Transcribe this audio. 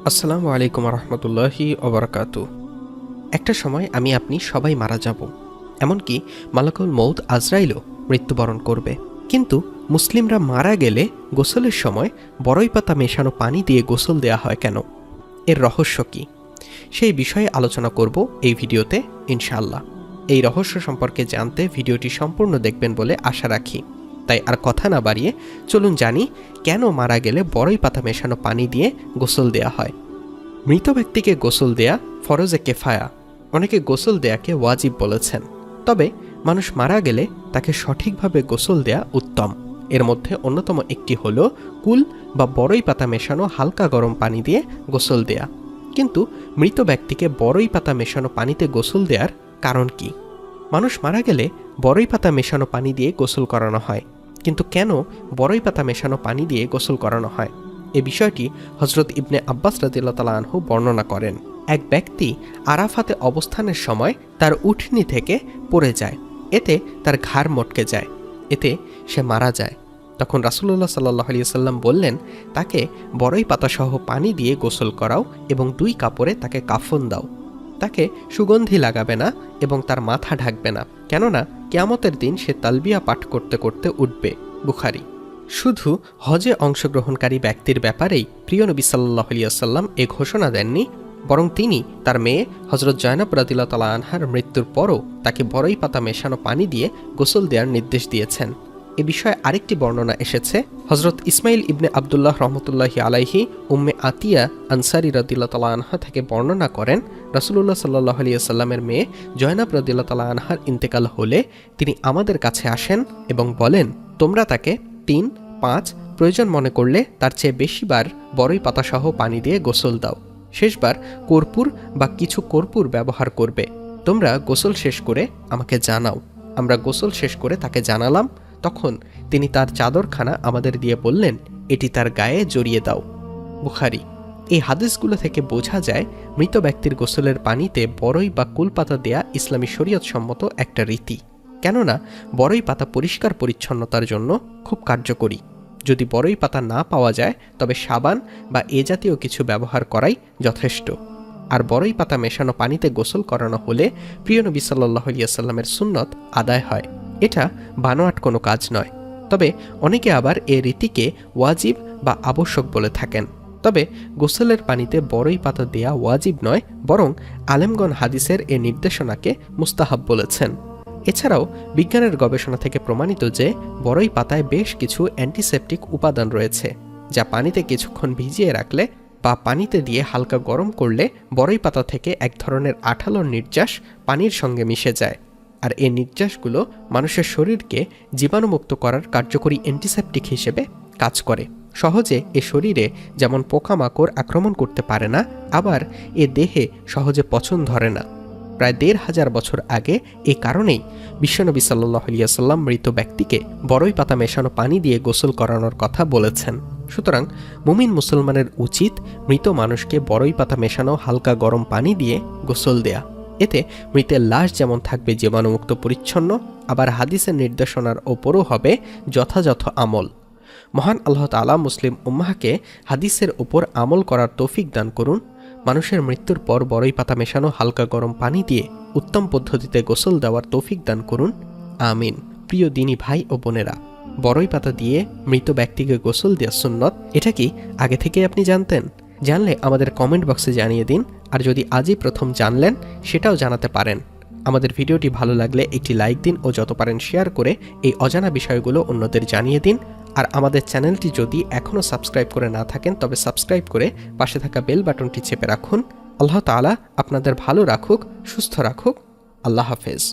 আসসালামু আলাইকুম রহমতুল্লাহি ওবরাকাতু। একটা সময় আমি আপনি সবাই মারা যাব, এমনকি মালাকুল মৌত আজরাইলও মৃত্যুবরণ করবে। কিন্তু মুসলিমরা মারা গেলে গোসলের সময় বড়ই পাতা মেশানো পানি দিয়ে গোসল দেয়া হয় কেন? এর রহস্য কী? সেই বিষয়ে আলোচনা করব এই ভিডিওতে ইনশাআল্লাহ। এই রহস্য সম্পর্কে জানতে ভিডিওটি সম্পূর্ণ দেখবেন বলে আশা রাখি। তাই আর কথা না বাড়িয়ে চলুন জানি কেন মারা গেলে বড়ই পাতা মেশানো পানি দিয়ে গোসল দেয়া হয়। মৃত ব্যক্তিকে গোসল দেয়া ফরজে কেফায়া, অনেকে গোসল দেয়াকে ওয়াজিব বলেছেন। তবে মানুষ মারা গেলে তাকে সঠিকভাবে গোসল দেয়া উত্তম। এর মধ্যে অন্যতম একটি হল কুল বা বড়ই পাতা মেশানো হালকা গরম পানি দিয়ে গোসল দেয়া। কিন্তু মৃত ব্যক্তিকে বড়ই পাতা মেশানো পানিতে গোসল দেওয়ার কারণ কি? মানুষ মারা গেলে বড়ই পাতা মেশানো পানি দিয়ে গোসল করানো হয়, কিন্তু কেন বড়ই পাতা মেশানো পানি দিয়ে গোসল করানো হয়? এ বিষয়টি হজরত ইবনে আব্বাস রাদিয়াল্লাহু তাআলা আনহু বর্ণনা করেন। এক ব্যক্তি আরাফাতে অবস্থানের সময় তার উঠনি থেকে পড়ে যায়, এতে তার ঘাড় মটকে যায়, এতে সে মারা যায়। তখন রাসূলুল্লাহ সাল্লাল্লাহু আলাইহি ওয়াসাল্লাম বললেন, তাকে বড়ই পাতাসহ পানি দিয়ে গোসল করাও এবং 2 কাপড়ে তাকে কাফন দাও। তাকে সুগন্ধি লাগাবে না এবং তার মাথা ঢাকবে না, কেননা কিয়ামতের দিন সে তালবিয়া পাঠ করতে করতে উঠবে। বুখারী। শুধু হজে অংশগ্রহণকারী ব্যক্তির ব্যাপারেই প্রিয় নবী সাল্লাল্লাহু আলাইহি ওয়াসাল্লাম এ ঘোষণা দেননি, বরং তিনি তার মেয়ে হজরত জয়নব রাদিয়াল্লাহু তাআলা আনহার মৃত্যুর পরও তাকে বড়ই পাতা মেশানো পানি দিয়ে গোসল দেওয়ার নির্দেশ দিয়েছেন। এ বিষয়ে আরেকটি বর্ণনা এসেছে। হজরত ইসমাইল ইবনে আবদুল্লাহ রহমতুল্লাহি আলাইহি উম্মে আতিয়া আনসারী রাদিয়াল্লাহু তাআলা আনহা থেকে বর্ণনা করেন, রাসূলুল্লাহ সাল্লাল্লাহু আলাইহি ওয়াসাল্লামের মেয়ে জয়নব রাদিয়াল্লাহু তাআলা আনহার ইন্তেকাল হলে তিনি আমাদের কাছে আসেন এবং বলেন, তোমরা তাকে 3-5 প্রয়োজন মনে করলে তার চেয়ে বেশিবার বড়ই পাতাসহ পানি দিয়ে গোসল দাও। শেষবার কর্পূর বা কিছু কর্পূর ব্যবহার করবে। তোমরা গোসল শেষ করে আমাকে জানাও। আমরা গোসল শেষ করে তাকে জানালাম। তখন তিনি তার চাদরখানা আমাদের দিয়ে বললেন, এটি তার গায়ে জড়িয়ে দাও। বুখারী। এই হাদিসগুলো থেকে বোঝা যায় মৃত ব্যক্তির গোসলের পানিতে বড়ই বা কুলপাতা দেয়া ইসলামী শরীয়ত সম্মত একটা রীতি। কেননা বড়ই পাতা পরিষ্কার পরিচ্ছন্নতার জন্য খুব কার্যকরী। যদি বড়ই পাতা না পাওয়া যায় তবে সাবান বা এ জাতীয় কিছু ব্যবহার করাই যথেষ্ট। আর বড়ই পাতা মেশানো পানিতে গোসল করানো হলে প্রিয় নবী সাল্লাল্লাহু আলাইহি ওয়াসাল্লামের সুন্নত আদায় হয়। এটা বানোয়াট কোনো কাজ নয়। তবে অনেকে আবার এ রীতিকে ওয়াজিব বা আবশ্যক বলে থাকেন। তবে গোসলের পানিতে বড়ই পাতা দেয়া ওয়াজিব নয়, বরং আলেমগণ হাদিসের এ নির্দেশনাকে মুস্তাহাব বলেছেন। এছাড়াও বিজ্ঞানের গবেষণা থেকে প্রমাণিত যে বড়ই পাতায় বেশ কিছু অ্যান্টিসেপটিক উপাদান রয়েছে, যা পানিতে কিছুক্ষণ ভিজিয়ে রাখলে বা পানিতে দিয়ে হালকা গরম করলে বড়ই পাতা থেকে এক ধরনের আঠালো নির্যাস পানির সঙ্গে মিশে যায়। আর এই নির্যাসগুলো মানুষের শরীরকে জীবাণুমুক্ত করার কার্যকরী অ্যান্টিসেপটিক হিসেবে কাজ করে। সহজে এ শরীরে যেমন পোকামাকড় আক্রমণ করতে পারে না, আবার এ দেহে সহজে পচন ধরে না। প্রায় ১৫০০ বছর আগে এ কারণেই বিশ্বনবী সাল্লাল্লাহু আলাইহি ওয়াসাল্লাম মৃত ব্যক্তিকে বড়ই পাতা মেশানো পানি দিয়ে গোসল করানোর কথা বলেছেন। সুতরাং মুমিন মুসলমানের উচিত মৃত মানুষকে বড়ই পাতা মেশানো হালকা গরম পানি দিয়ে গোসল দেয়া। এতে মৃতের লাশ যেমন থাকবে জীবাণুমুক্ত পরিচ্ছন্ন, আবার হাদিসের নির্দেশনার ওপরও হবে যথাযথ আমল। মহান আল্লাহ তাআলা মুসলিম উম্মাহকে হাদিসের ওপর আমল করার তৌফিক দান করুন। মানুষের মৃত্যুর পর বড়ই পাতা মেশানো হালকা গরম পানি দিয়ে উত্তম পদ্ধতিতে গোসল দেওয়ার তৌফিক দান করুন, আমিন। প্রিয় দিনী ভাই ও বোনেরা, বড়ই পাতা দিয়ে মৃত ব্যক্তিকে গোসল দেওয়া সুন্নত, এটা কি আগে থেকে আপনি জানতেন? জানলে আমাদের কমেন্ট বক্সে জানিয়ে দিন। আর যদি আজই প্রথম জানলেন সেটাও জানাতে পারেন। আমাদের ভিডিওটি ভালো লাগলে একটি লাইক দিন ও যত পারেন শেয়ার করে এই অজানা বিষয়গুলো অন্যদের জানিয়ে দিন। আর আমাদের চ্যানেলটি যদি এখনও সাবস্ক্রাইব করে না থাকেন তবে সাবস্ক্রাইব করে পাশে থাকা বেল বাটনটি চেপে রাখুন। আল্লাহ তাআলা আপনাদের ভালো রাখুক, সুস্থ রাখুক। আল্লাহ হাফেজ।